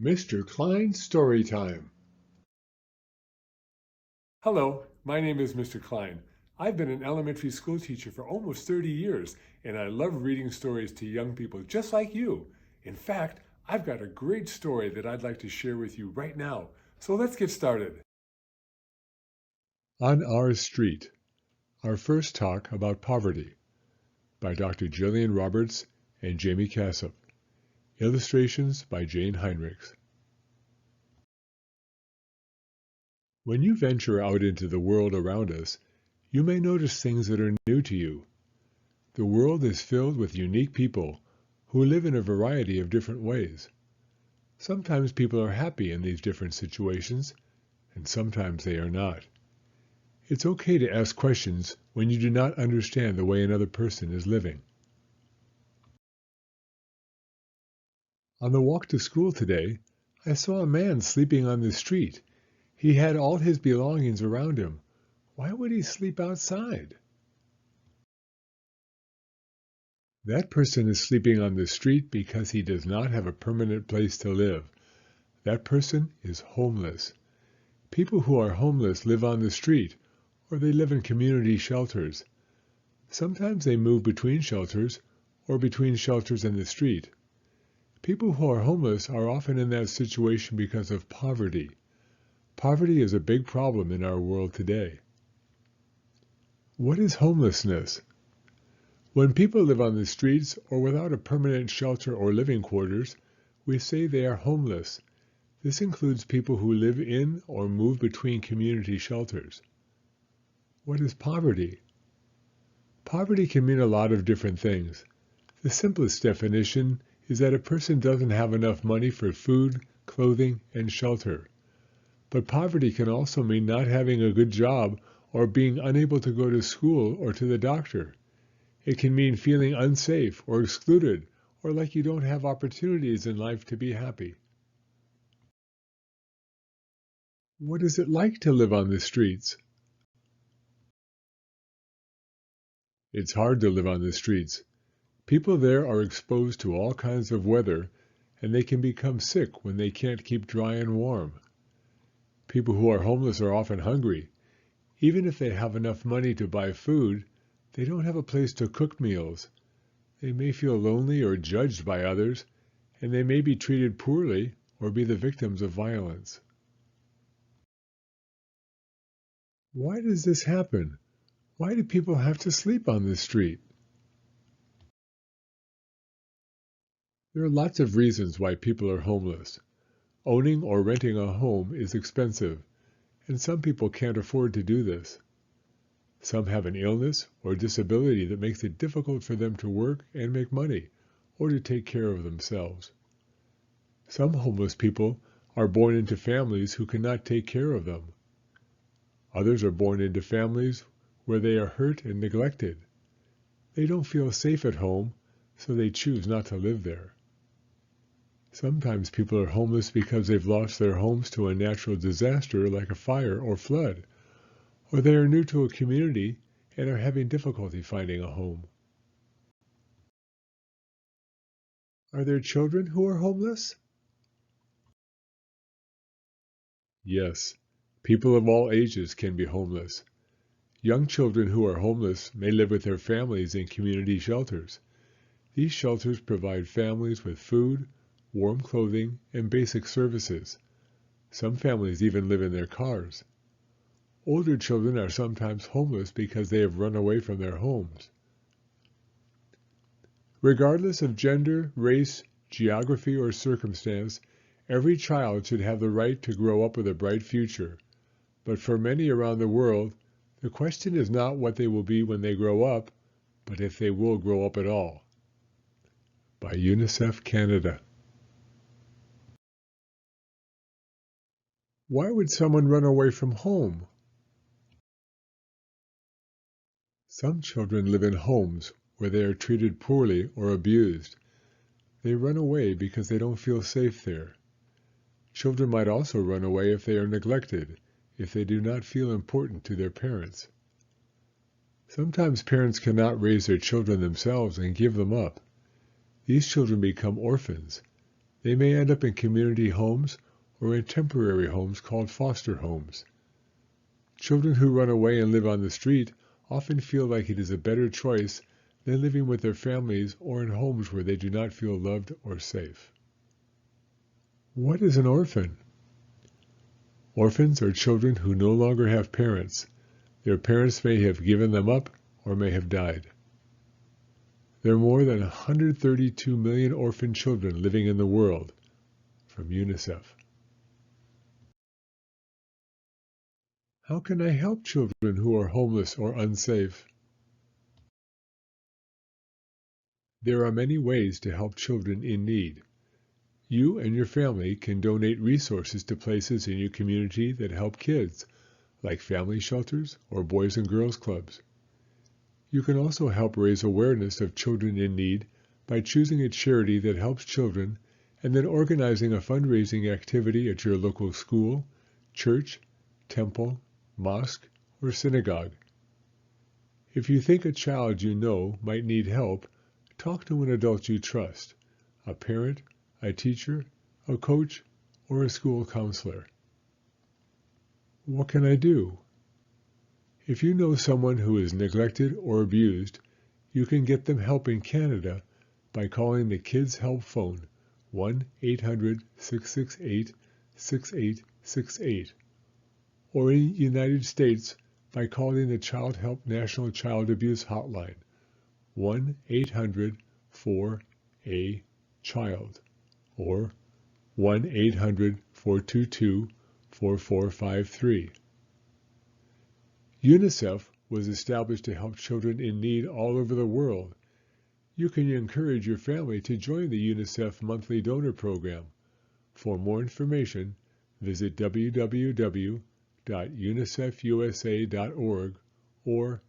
Mr. Klein's Story Time. Hello, my name is Mr. Klein. I've been an elementary school teacher for almost 30 years, and I love reading stories to young people just like you. In fact, I've got a great story that I'd like to share with you right now. So let's get started. On Our Street, Our First Talk About Poverty by Dr. Jillian Roberts and Jamie Cassup. Illustrations by Jane Heinrichs. When you venture out into the world around us, you may notice things that are new to you. The world is filled with unique people who live in a variety of different ways. Sometimes people are happy in these different situations, and sometimes they are not. It's okay to ask questions when you do not understand the way another person is living. On the walk to school today, I saw a man sleeping on the street. He had all his belongings around him. Why would he sleep outside? That person is sleeping on the street because he does not have a permanent place to live. That person is homeless. People who are homeless live on the street, or they live in community shelters. Sometimes they move between shelters, or between shelters and the street. People who are homeless are often in that situation because of poverty. Poverty is a big problem in our world today. What is homelessness? When people live on the streets or without a permanent shelter or living quarters, we say they are homeless. This includes people who live in or move between community shelters. What is poverty? Poverty can mean a lot of different things. The simplest definition is that a person doesn't have enough money for food, clothing, and shelter. But poverty can also mean not having a good job or being unable to go to school or to the doctor. It can mean feeling unsafe or excluded, or like you don't have opportunities in life to be happy. What is it like to live on the streets? It's hard to live on the streets. People there are exposed to all kinds of weather, and they can become sick when they can't keep dry and warm. People who are homeless are often hungry. Even if they have enough money to buy food, they don't have a place to cook meals. They may feel lonely or judged by others, and they may be treated poorly or be the victims of violence. Why does this happen? Why do people have to sleep on the street? There are lots of reasons why people are homeless. Owning or renting a home is expensive, and some people can't afford to do this. Some have an illness or disability that makes it difficult for them to work and make money, or to take care of themselves. Some homeless people are born into families who cannot take care of them. Others are born into families where they are hurt and neglected. They don't feel safe at home, so they choose not to live there. Sometimes people are homeless because they've lost their homes to a natural disaster like a fire or flood, or they are new to a community and are having difficulty finding a home. Are there children who are homeless? Yes, people of all ages can be homeless. Young children who are homeless may live with their families in community shelters. These shelters provide families with food, warm clothing, and basic services. Some families even live in their cars. Older children are sometimes homeless because they have run away from their homes. Regardless of gender, race, geography, or circumstance, every child should have the right to grow up with a bright future. But for many around the world, the question is not what they will be when they grow up, but if they will grow up at all. By UNICEF Canada. Why would someone run away from home? Some children live in homes where they are treated poorly or abused. They run away because they don't feel safe there. Children might also run away if they are neglected, if they do not feel important to their parents. Sometimes parents cannot raise their children themselves and give them up. These children become orphans. They may end up in community homes or in temporary homes called foster homes. Children who run away and live on the street often feel like it is a better choice than living with their families or in homes where they do not feel loved or safe. What is an orphan? Orphans are children who no longer have parents. Their parents may have given them up or may have died. There are more than 132 million orphan children living in the world, from UNICEF. How can I help children who are homeless or unsafe? There are many ways to help children in need. You and your family can donate resources to places in your community that help kids, like family shelters or boys and girls clubs. You can also help raise awareness of children in need by choosing a charity that helps children and then organizing a fundraising activity at your local school, church, temple, mosque, or synagogue. If you think a child you know might need help, talk to an adult you trust, a parent, a teacher, a coach, or a school counselor. What can I do? If you know someone who is neglected or abused, you can get them help in Canada by calling the Kids Help Phone 1-800-668-6868, or in the United States by calling the Child Help National Child Abuse Hotline 1-800-4A-CHILD or 1-800-422-4453. UNICEF was established to help children in need all over the world. You can encourage your family to join the UNICEF monthly donor program. For more information, visit www.unicefusa.org or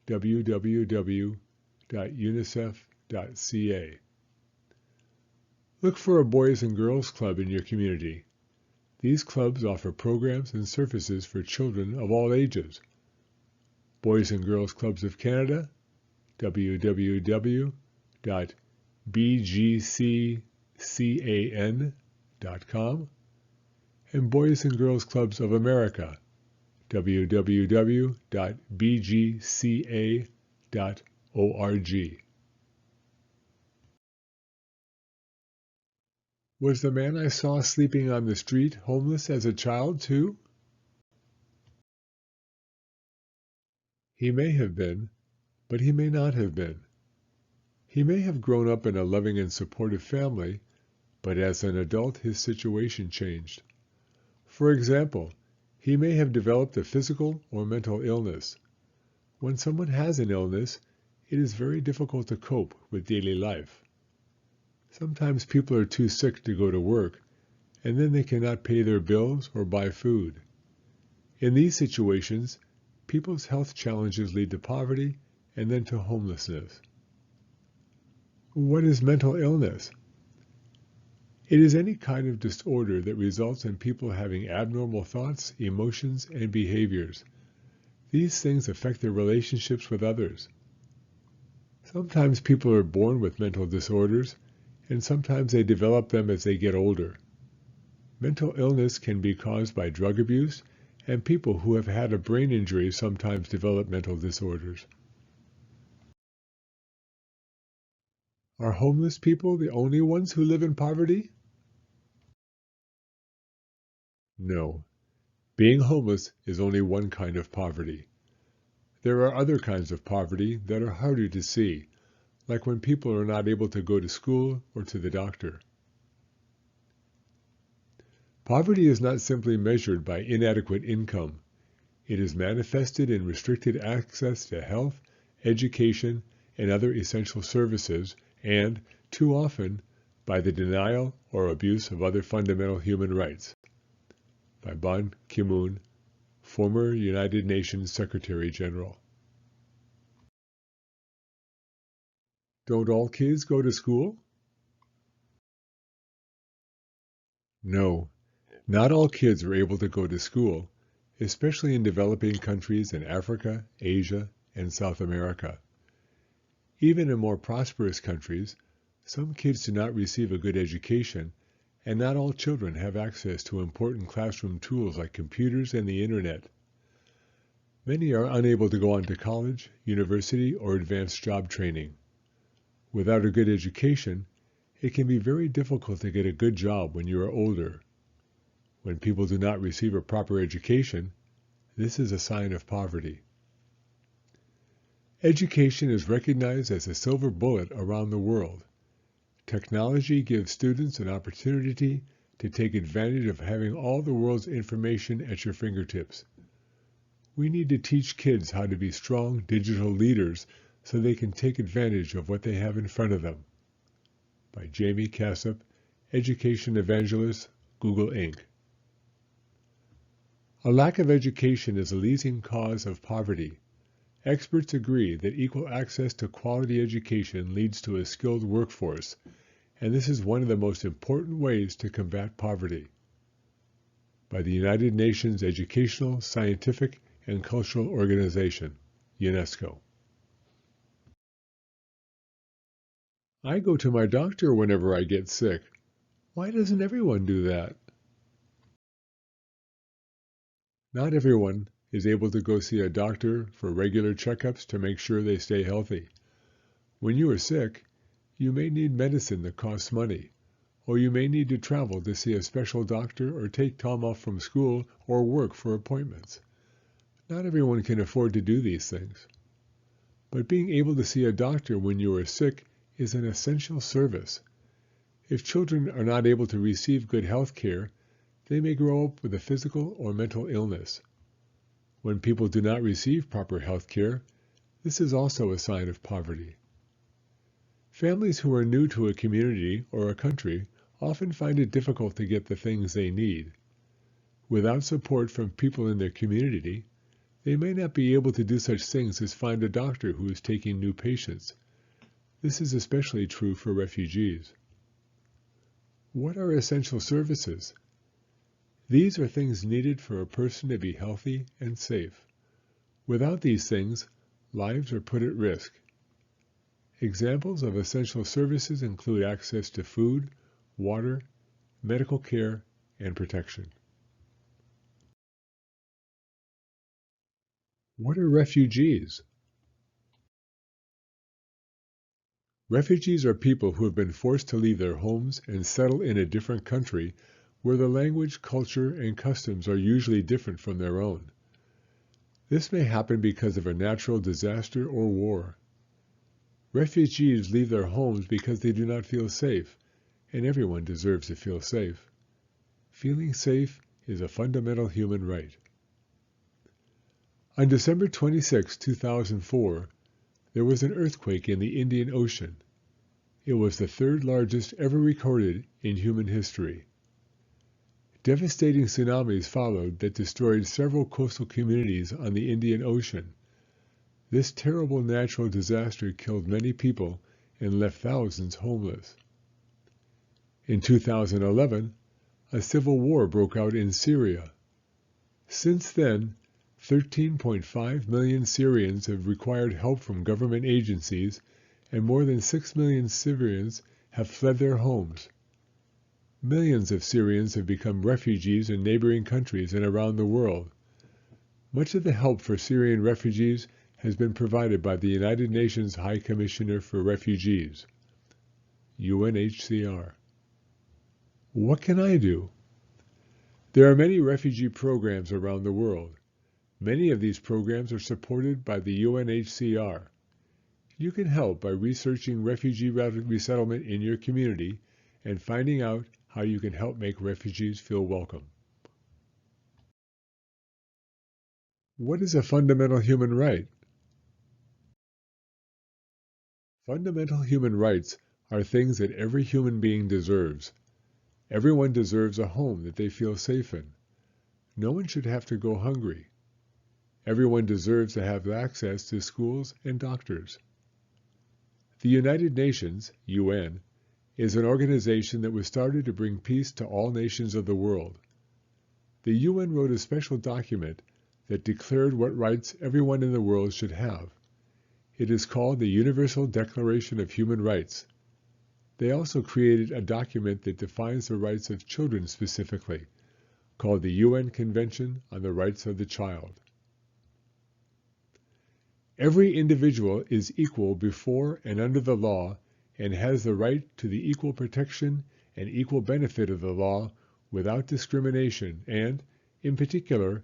www.unicef.ca. Look for a Boys and Girls Club in your community. These clubs offer programs and services for children of all ages. Boys and Girls Clubs of Canada, www.bgccan.com, and Boys and Girls Clubs of America, www.bgca.org. Was the man I saw sleeping on the street homeless as a child too? He may have been, but he may not have been. He may have grown up in a loving and supportive family, but as an adult his situation changed. For example, he may have developed a physical or mental illness. When someone has an illness, it is very difficult to cope with daily life. Sometimes people are too sick to go to work, and then they cannot pay their bills or buy food. In these situations, people's health challenges lead to poverty and then to homelessness. What is mental illness? It is any kind of disorder that results in people having abnormal thoughts, emotions, and behaviors. These things affect their relationships with others. Sometimes people are born with mental disorders, and sometimes they develop them as they get older. Mental illness can be caused by drug abuse, and people who have had a brain injury sometimes develop mental disorders. Are homeless people the only ones who live in poverty? No. Being homeless is only one kind of poverty. There are other kinds of poverty that are harder to see, like when people are not able to go to school or to the doctor. Poverty is not simply measured by inadequate income. It is manifested in restricted access to health, education, and other essential services, and, too often, by the denial or abuse of other fundamental human rights. By Ban Ki-moon, former United Nations Secretary General. Don't all kids go to school? No, not all kids are able to go to school, especially in developing countries in Africa, Asia, and South America. Even in more prosperous countries, some kids do not receive a good education, and not all children have access to important classroom tools like computers and the internet. Many are unable to go on to college, university, or advanced job training. Without a good education, it can be very difficult to get a good job when you are older. When people do not receive a proper education, this is a sign of poverty. Education is recognized as a silver bullet around the world. Technology gives students an opportunity to take advantage of having all the world's information at your fingertips. We need to teach kids how to be strong digital leaders so they can take advantage of what they have in front of them. By Jamie Cassup, Education Evangelist, Google Inc. A lack of education is a leading cause of poverty. Experts agree that equal access to quality education leads to a skilled workforce, and this is one of the most important ways to combat poverty. By the United Nations Educational, Scientific, and Cultural Organization, UNESCO. I go to my doctor whenever I get sick. Why doesn't everyone do that? Not everyone is able to go see a doctor for regular checkups to make sure they stay healthy. When you are sick, you may need medicine that costs money, or you may need to travel to see a special doctor or take time off from school or work for appointments. Not everyone can afford to do these things. But being able to see a doctor when you are sick is an essential service. If children are not able to receive good health care, they may grow up with a physical or mental illness. When people do not receive proper health care, this is also a sign of poverty. Families who are new to a community or a country often find it difficult to get the things they need. Without support from people in their community, they may not be able to do such things as find a doctor who is taking new patients. This is especially true for refugees. What are essential services? These are things needed for a person to be healthy and safe. Without these things, lives are put at risk. Examples of essential services include access to food, water, medical care, and protection. What are refugees? Refugees are people who have been forced to leave their homes and settle in a different country where the language, culture, and customs are usually different from their own. This may happen because of a natural disaster or war. Refugees leave their homes because they do not feel safe, and everyone deserves to feel safe. Feeling safe is a fundamental human right. On December 26, 2004, there was an earthquake in the Indian Ocean. It was the third largest ever recorded in human history. Devastating tsunamis followed that destroyed several coastal communities on the Indian Ocean. This terrible natural disaster killed many people and left thousands homeless. In 2011, a civil war broke out in Syria. Since then, 13.5 million Syrians have required help from government agencies, and more than 6 million Syrians have fled their homes. Millions of Syrians have become refugees in neighboring countries and around the world. Much of the help for Syrian refugees has been provided by the United Nations High Commissioner for Refugees, UNHCR. What can I do? There are many refugee programs around the world. Many of these programs are supported by the UNHCR. You can help by researching refugee resettlement in your community and finding out how you can help make refugees feel welcome. What is a fundamental human right? Fundamental human rights are things that every human being deserves. Everyone deserves a home that they feel safe in. No one should have to go hungry. Everyone deserves to have access to schools and doctors. The United Nations, UN, is an organization that was started to bring peace to all nations of the world. The UN wrote a special document that declared what rights everyone in the world should have. It is called the Universal Declaration of Human Rights. They also created a document that defines the rights of children specifically, called the UN Convention on the Rights of the Child. Every individual is equal before and under the law and has the right to the equal protection and equal benefit of the law without discrimination and, in particular,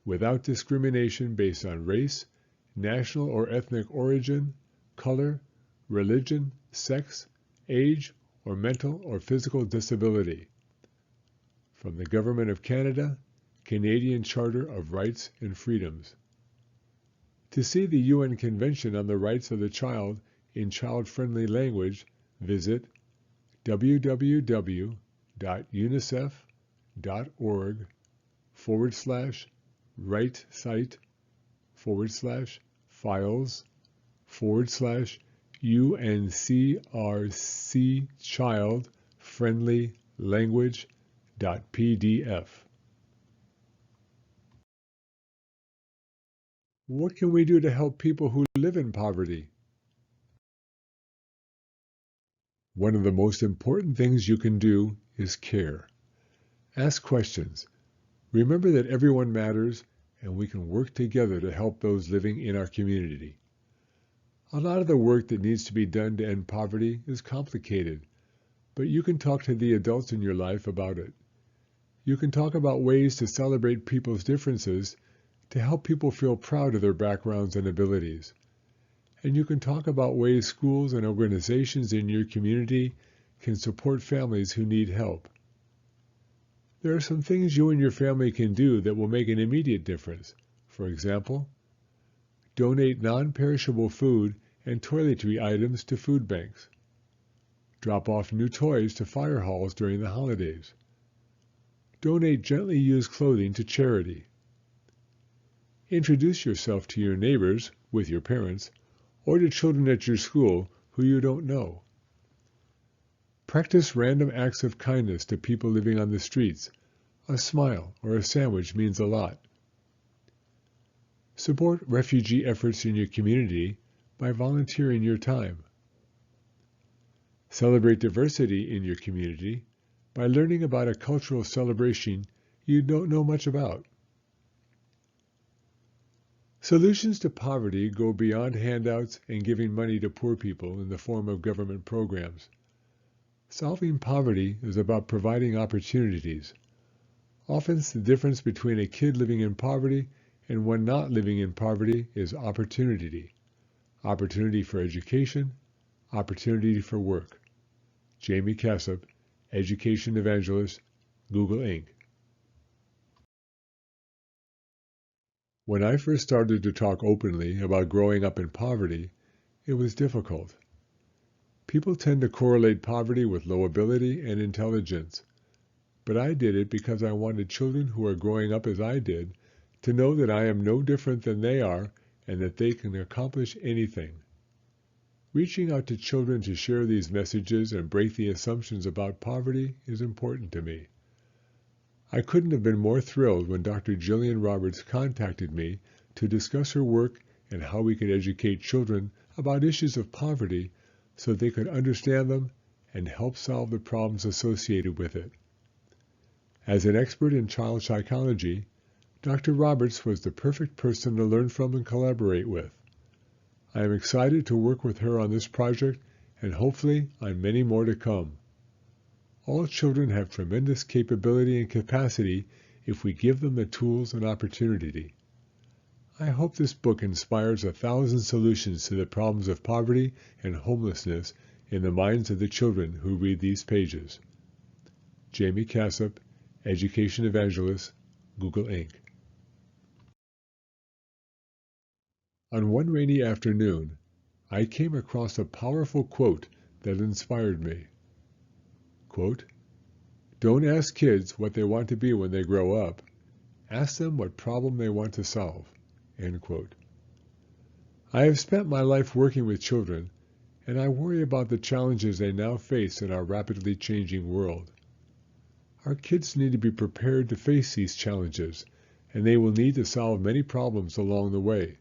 without discrimination based on race, national or ethnic origin, color, religion, sex, age, or mental or physical disability. From the Government of Canada, Canadian Charter of Rights and Freedoms. To see the UN Convention on the Rights of the Child in child-friendly language, visit www.unicef.org/right-site/files/UNCRC child-friendly language.pdf. What can we do to help people who live in poverty? One of the most important things you can do is care. Ask questions. Remember that everyone matters, and we can work together to help those living in our community. A lot of the work that needs to be done to end poverty is complicated, but you can talk to the adults in your life about it. You can talk about ways to celebrate people's differences to help people feel proud of their backgrounds and abilities. And you can talk about ways schools and organizations in your community can support families who need help. There are some things you and your family can do that will make an immediate difference. For example, donate non-perishable food and toiletry items to food banks. Drop off new toys to fire halls during the holidays. Donate gently used clothing to charity. Introduce yourself to your neighbors, with your parents, or to children at your school who you don't know. Practice random acts of kindness to people living on the streets. A smile or a sandwich means a lot. Support refugee efforts in your community by volunteering your time. Celebrate diversity in your community by learning about a cultural celebration you don't know much about. Solutions to poverty go beyond handouts and giving money to poor people in the form of government programs. Solving poverty is about providing opportunities. Often the difference between a kid living in poverty and one not living in poverty is opportunity. Opportunity for education, opportunity for work. Jamie Cassop, Education Evangelist, Google Inc. When I first started to talk openly about growing up in poverty, it was difficult. People tend to correlate poverty with low ability and intelligence, but I did it because I wanted children who are growing up as I did to know that I am no different than they are and that they can accomplish anything. Reaching out to children to share these messages and break the assumptions about poverty is important to me. I couldn't have been more thrilled when Dr. Jillian Roberts contacted me to discuss her work and how we could educate children about issues of poverty so they could understand them and help solve the problems associated with it. As an expert in child psychology, Dr. Roberts was the perfect person to learn from and collaborate with. I am excited to work with her on this project and hopefully on many more to come. All children have tremendous capability and capacity if we give them the tools and opportunity. I hope this book inspires 1,000 solutions to the problems of poverty and homelessness in the minds of the children who read these pages. Jamie Cassop, Education Evangelist, Google Inc. On one rainy afternoon, I came across a powerful quote that inspired me. Quote, "Don't ask kids what they want to be when they grow up. Ask them what problem they want to solve." End quote. I have spent my life working with children, and I worry about the challenges they now face in our rapidly changing world. Our kids need to be prepared to face these challenges, and they will need to solve many problems along the way.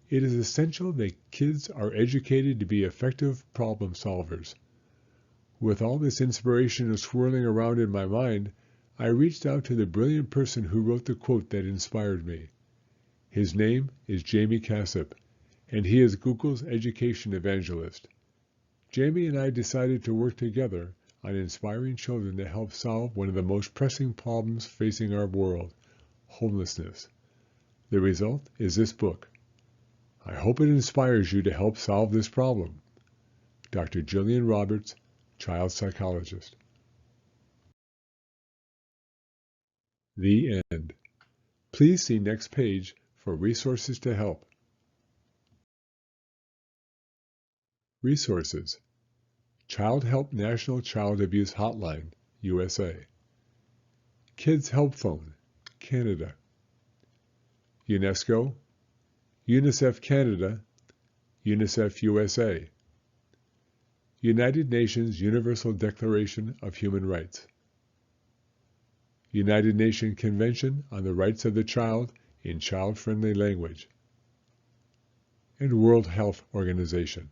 It is essential that kids are educated to be effective problem solvers. With all this inspiration swirling around in my mind, I reached out to the brilliant person who wrote the quote that inspired me. His name is Jamie Cassip, and he is Google's education evangelist. Jamie and I decided to work together on inspiring children to help solve one of the most pressing problems facing our world, homelessness. The result is this book. I hope it inspires you to help solve this problem. Dr. Jillian Roberts, child psychologist. The end. Please see next page for resources to help. Resources: Child Help National Child Abuse Hotline, USA. Kids Help Phone, Canada. UNESCO, UNICEF Canada, UNICEF USA. United Nations Universal Declaration of Human Rights. United Nations Convention on the Rights of the Child in Child-Friendly Language. And World Health Organization.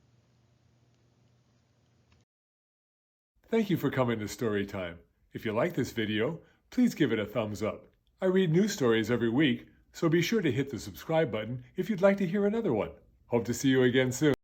Thank you for coming to Storytime. If you like this video, please give it a thumbs up. I read new stories every week, so be sure to hit the subscribe button if you'd like to hear another one. Hope to see you again soon.